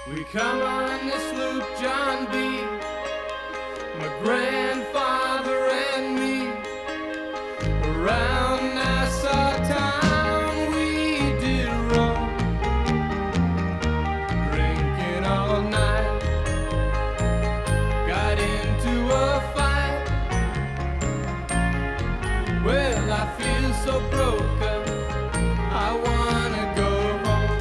We come on the sloop John B, my grandfather and me, around Nassau town we did roam, drinking all night, got into a fight. Well, I feel so broke up, I wanna go home.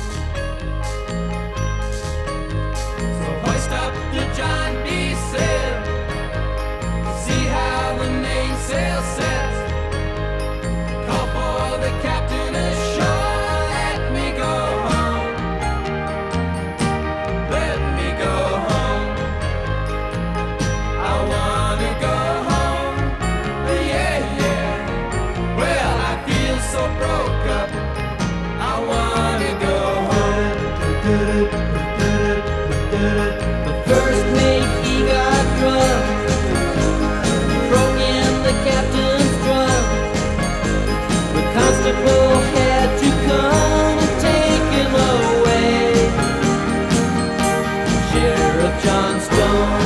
So hoist up the John B. sail, see how the mainsail sets. Call for the captain ashore, let me go home. Let me go home. I wanna go home. Yeah, yeah. Well, I feel so broke up, I wanna go home. The first mate, he got drunk, broke in the captain's drum. The constable had to come and take him away. Sheriff John Stone,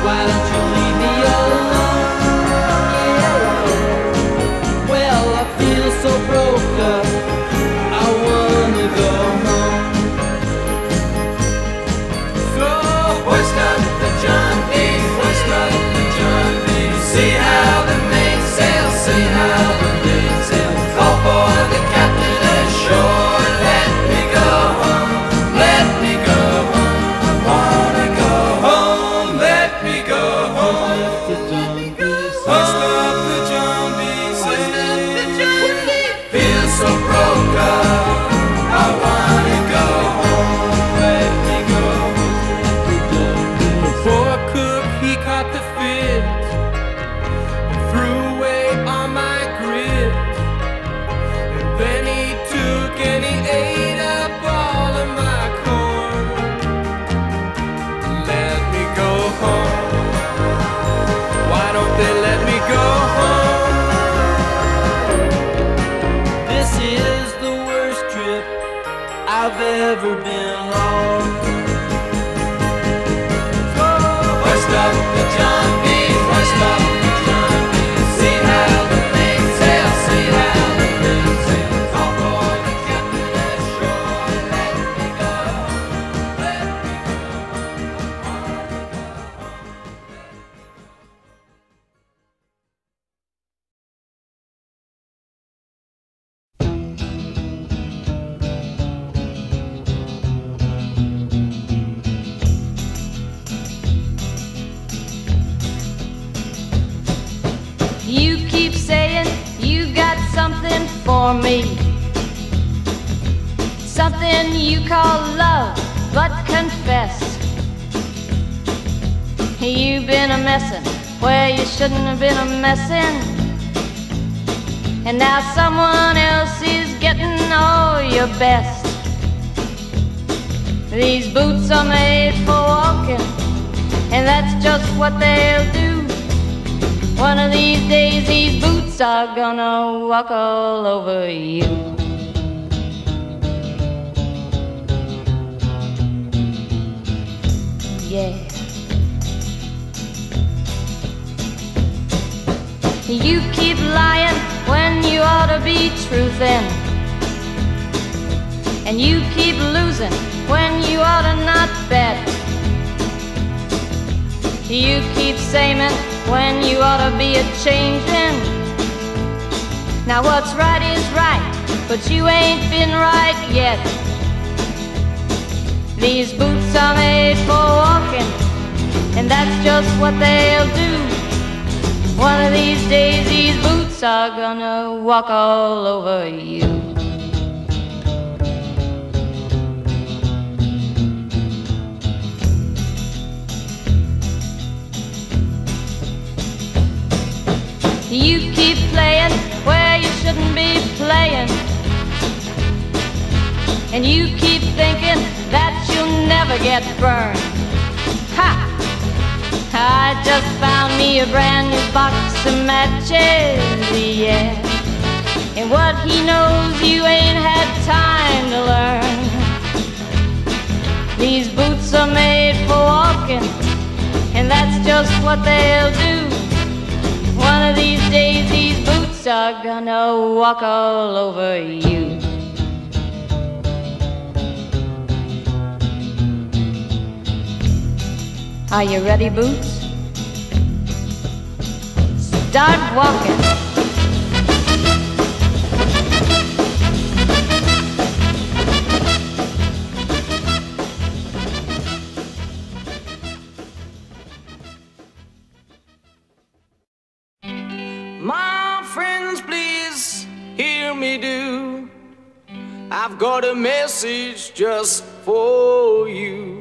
why don't you leave me alone? Yeah. Well, I feel so broke up, I wanna go home. So hoist up the John B, hoist up the John B. See how the mainsail, see how the mainsail. Call for the captain ashore, let me go home, let me go home. I wanna go home, let me go home. Hoist up the John B, feel so broke up, I wanna go home, let me go home. The poor cook, he caught the fit and threw away all my grit. And then he took and he ate up all of my corn. Let me go home. Why don't they let me go home? This is the worst trip I've ever been on. So hoist up the John B, hoist up the John B. See how the mainsail, see how the mainsail. Call for the captain ashore, let me go home, let me go You keep saying you got something for me, something you call love, but confess you've been a messin' where you shouldn't have been a messin', and now someone else is getting all your best. These boots are made for walking, and that's just what they'll do. One of these days these boots are gonna walk all over you. Yeah. You keep lying when you ought to be truthin', and you keep losing when you ought to not bet. You keep saying when you ought to be a-changin'. Now what's right is right, but you ain't been right yet. These boots are made for walking, and that's just what they'll do. One of these days these boots are gonna walk all over you. You keep playing where you shouldn't be playing, and you keep thinking that you'll never get burned. Ha! I just found me a brand new box of matches, yeah. And what he knows you ain't had time to learn. These boots are made for walking, and that's just what they'll do. One of these days these boots are gonna walk all over you. Are you ready, Boots? Start walking. My friends, please hear me do. I've got a message just for you.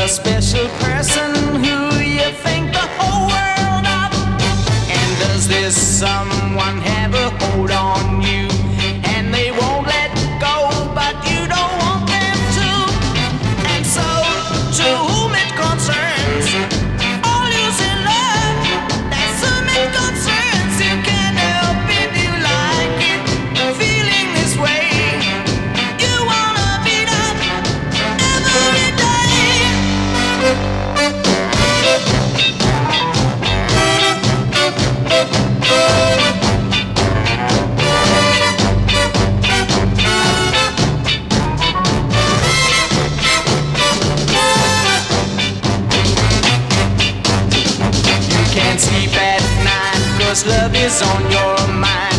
Special person who you think the whole world of. And does this someone have a hold on you? And they won't let go, but you don't want them to. And so, to whom it concerns, all you in love, that's whom it concerns. You can't help it, you like it, feeling this way. You wanna beat up every day. Love is on your mind.